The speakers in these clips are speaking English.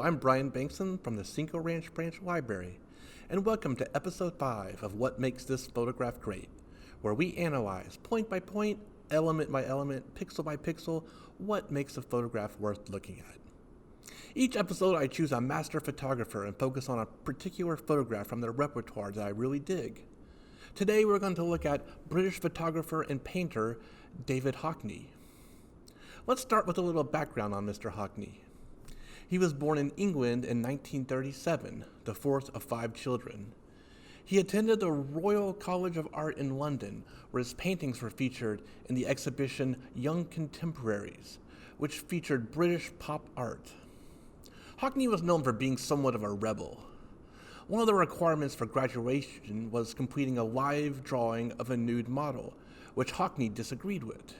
I'm Brian Bankson from the Cinco Ranch Branch Library, and welcome to Episode 5 of What Makes This Photograph Great, where we analyze point by point, element by element, pixel by pixel, what makes a photograph worth looking at. Each episode I choose a master photographer and focus on a particular photograph from their repertoire that I really dig. Today we're going to look at British photographer and painter David Hockney. Let's start with a little background on Mr. Hockney. He was born in England in 1937, the fourth of 5 children. He attended the Royal College of Art in London, where his paintings were featured in the exhibition Young Contemporaries, which featured British pop art. Hockney was known for being somewhat of a rebel. One of the requirements for graduation was completing a live drawing of a nude model, which Hockney disagreed with.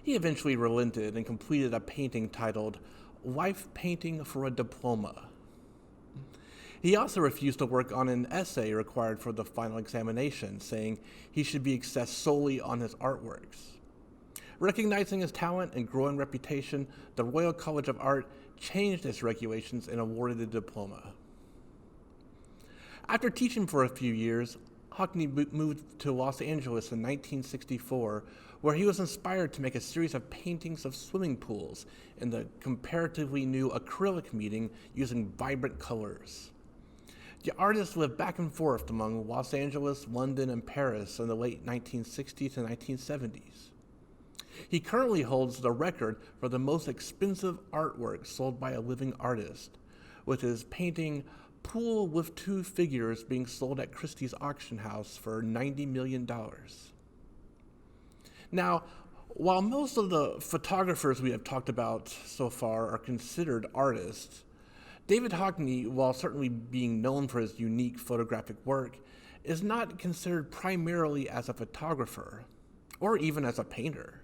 He eventually relented and completed a painting titled Life Painting for a Diploma. He also refused to work on an essay required for the final examination, saying he should be assessed solely on his artworks. Recognizing his talent and growing reputation, the Royal College of Art changed its regulations and awarded the diploma. After teaching for a few years, Hockney moved to Los Angeles in 1964, where he was inspired to make a series of paintings of swimming pools in the comparatively new acrylic medium using vibrant colors. The artist lived back and forth among Los Angeles, London, and Paris in the late 1960s and 1970s. He currently holds the record for the most expensive artwork sold by a living artist, with his painting Pool with 2 Figures being sold at Christie's auction house for $90 million. Now, while most of the photographers we have talked about so far are considered artists, David Hockney, while certainly being known for his unique photographic work, is not considered primarily as a photographer, or even as a painter.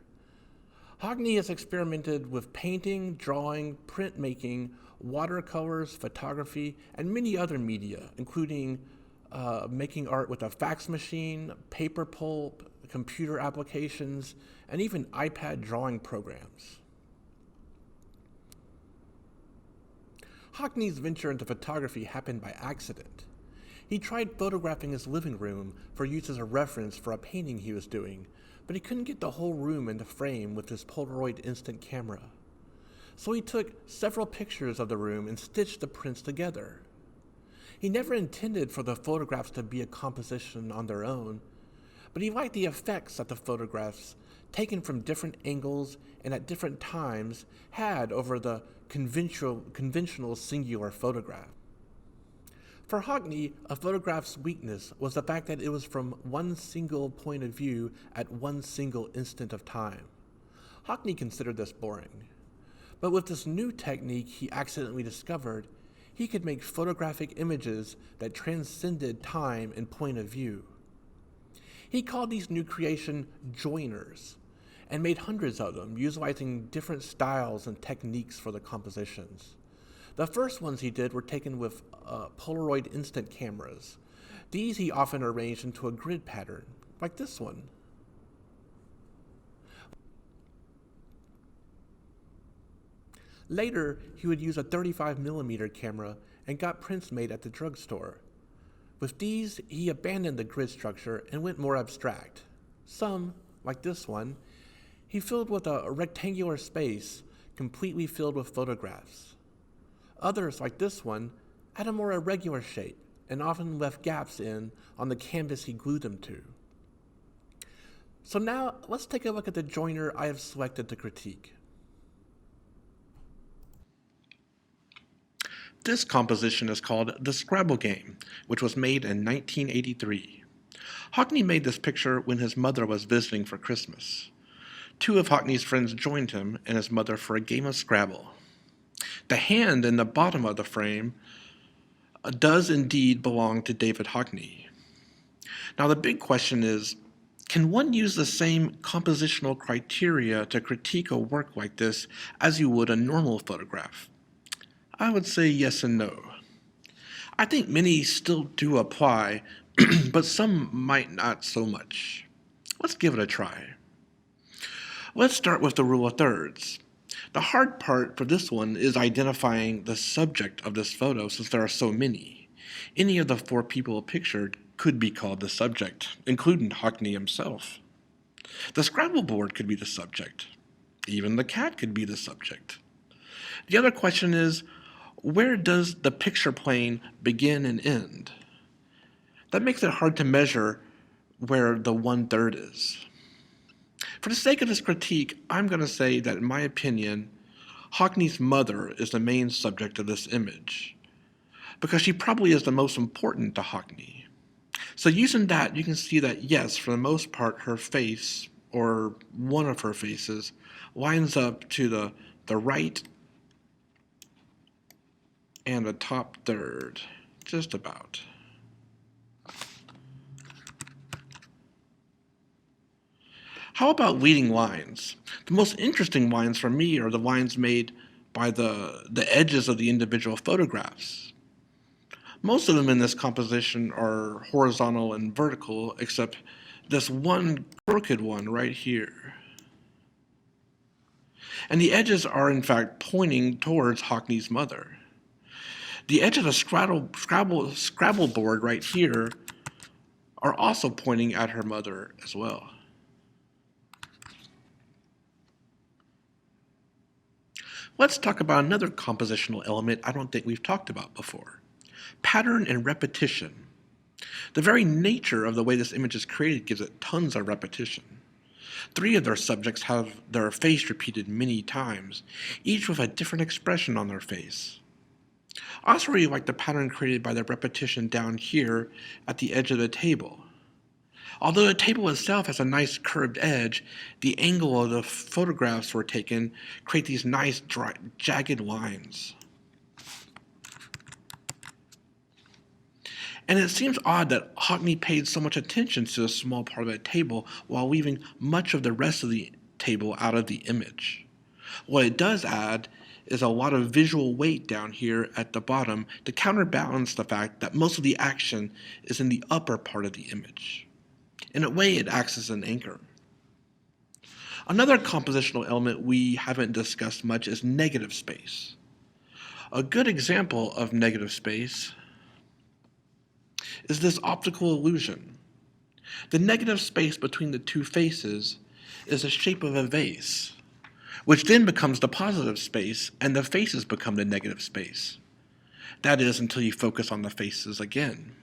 Hockney has experimented with painting, drawing, printmaking, watercolors, photography, and many other media, including making art with a fax machine, paper pulp, computer applications, and even iPad drawing programs. Hockney's venture into photography happened by accident. He tried photographing his living room for use as a reference for a painting he was doing, but he couldn't get the whole room into frame with his Polaroid instant camera. So he took several pictures of the room and stitched the prints together. He never intended for the photographs to be a composition on their own, but he liked the effects that the photographs, taken from different angles and at different times, had over the conventional singular photograph. For Hockney, a photograph's weakness was the fact that it was from one single point of view at one single instant of time. Hockney considered this boring. But with this new technique he accidentally discovered, he could make photographic images that transcended time and point of view. He called these new creations joiners, and made hundreds of them, utilizing different styles and techniques for the compositions. The first ones he did were taken with Polaroid instant cameras. These he often arranged into a grid pattern, like this one. Later, he would use a 35mm camera and got prints made at the drugstore. With these, he abandoned the grid structure and went more abstract. Some, like this one, he filled with a rectangular space completely filled with photographs. Others, like this one, had a more irregular shape and often left gaps in on the canvas he glued them to. So now, let's take a look at the joiner I have selected to critique. This composition is called the Scrabble game, which was made in 1983. Hockney made this picture when his mother was visiting for Christmas. 2 of Hockney's friends joined him and his mother for a game of Scrabble. The hand in the bottom of the frame does indeed belong to David Hockney. Now the big question is, can one use the same compositional criteria to critique a work like this as you would a normal photograph? I would say yes and no. I think many still do apply, but some might not so much. Let's give it a try. Let's start with the rule of thirds. The hard part for this one is identifying the subject of this photo since there are so many. Any of the 4 people pictured could be called the subject, including Hockney himself. The Scrabble board could be the subject. Even the cat could be the subject. The other question is, where does the picture plane begin and end? That makes it hard to measure where the 1/3 is. For the sake of this critique, I'm going to say that in my opinion, Hockney's mother is the main subject of this image, because she probably is the most important to Hockney. So using that, you can see that yes, for the most part, her face, or one of her faces, lines up to the right and the top third, just about. How about leading lines? The most interesting lines for me are the lines made by the edges of the individual photographs. Most of them in this composition are horizontal and vertical, except this one crooked one right here. And the edges are in fact pointing towards Hockney's mother. The edge of the Scrabble board right here are also pointing at her mother as well. Let's talk about another compositional element I don't think we've talked about before: pattern and repetition. The very nature of the way this image is created gives it tons of repetition. 3 of their subjects have their face repeated many times, each with a different expression on their face. I also really like the pattern created by the repetition down here at the edge of the table. Although the table itself has a nice curved edge, the angle of the photographs were taken create these nice jagged lines. And it seems odd that Hockney paid so much attention to a small part of the table while leaving much of the rest of the table out of the image. What it does add is a lot of visual weight down here at the bottom to counterbalance the fact that most of the action is in the upper part of the image. In a way, it acts as an anchor. Another compositional element we haven't discussed much is negative space. A good example of negative space is this optical illusion. The negative space between the 2 faces is the shape of a vase, which then becomes the positive space, and the faces become the negative space. That is, until you focus on the faces again.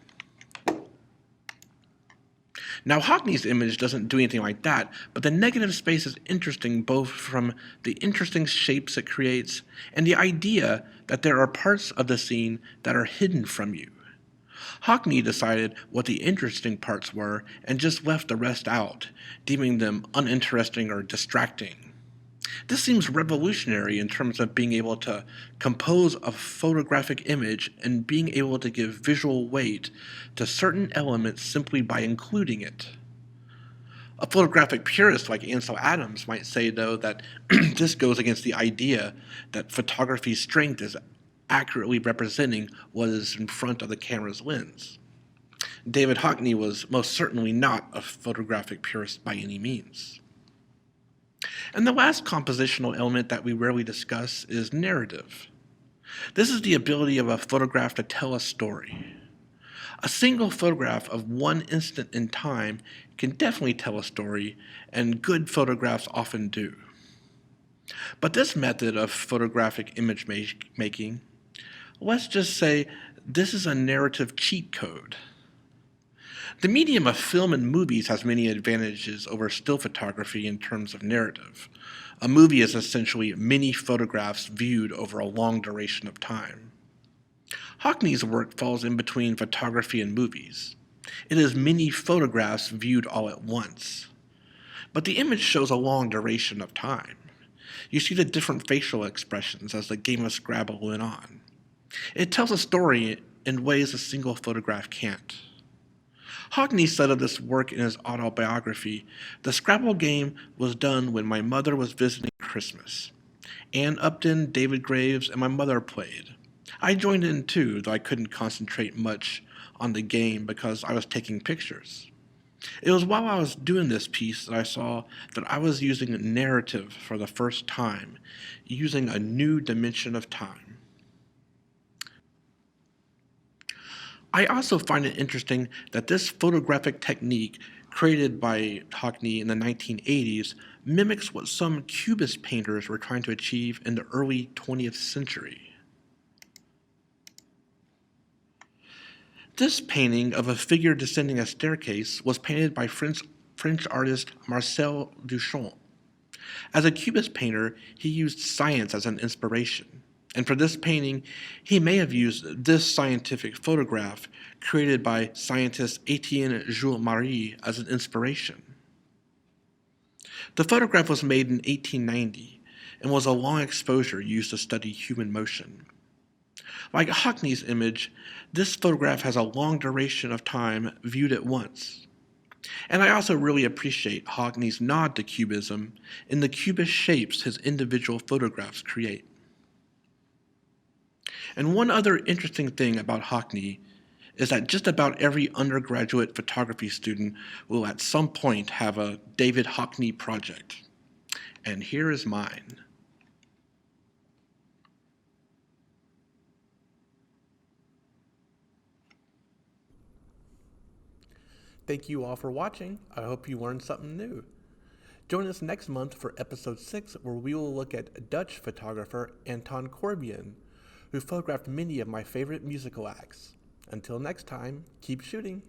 Now, Hockney's image doesn't do anything like that, but the negative space is interesting both from the interesting shapes it creates and the idea that there are parts of the scene that are hidden from you. Hockney decided what the interesting parts were and just left the rest out, deeming them uninteresting or distracting. This seems revolutionary in terms of being able to compose a photographic image and being able to give visual weight to certain elements simply by including it. A photographic purist like Ansel Adams might say, though, that this goes against the idea that photography's strength is accurately representing what is in front of the camera's lens. David Hockney was most certainly not a photographic purist by any means. And the last compositional element that we rarely discuss is narrative. This is the ability of a photograph to tell a story. A single photograph of one instant in time can definitely tell a story, and good photographs often do. But this method of photographic image making, let's just say this is a narrative cheat code. The medium of film and movies has many advantages over still photography in terms of narrative. A movie is essentially many photographs viewed over a long duration of time. Hockney's work falls in between photography and movies. It is many photographs viewed all at once. But the image shows a long duration of time. You see the different facial expressions as the game of Scrabble went on. It tells a story in ways a single photograph can't. Hockney said of this work in his autobiography, "The Scrabble game was done when my mother was visiting Christmas. Ann Upton, David Graves, and my mother played. I joined in too, though I couldn't concentrate much on the game because I was taking pictures." It was while I was doing this piece that I saw that I was using narrative for the first time, using a new dimension of time. I also find it interesting that this photographic technique created by Hockney in the 1980s mimics what some Cubist painters were trying to achieve in the early 20th century. This painting of a figure descending a staircase was painted by French artist Marcel Duchamp. As a Cubist painter, he used science as an inspiration. And for this painting, he may have used this scientific photograph created by scientist Etienne Jules Marie as an inspiration. The photograph was made in 1890 and was a long exposure used to study human motion. Like Hockney's image, this photograph has a long duration of time viewed at once. And I also really appreciate Hockney's nod to Cubism in the Cubist shapes his individual photographs create. And one other interesting thing about Hockney is that just about every undergraduate photography student will at some point have a David Hockney project. And here is mine. Thank you all for watching. I hope you learned something new. Join us next month for episode 6, where we will look at Dutch photographer Anton Corbijn, who photographed many of my favorite musical acts. Until next time, keep shooting.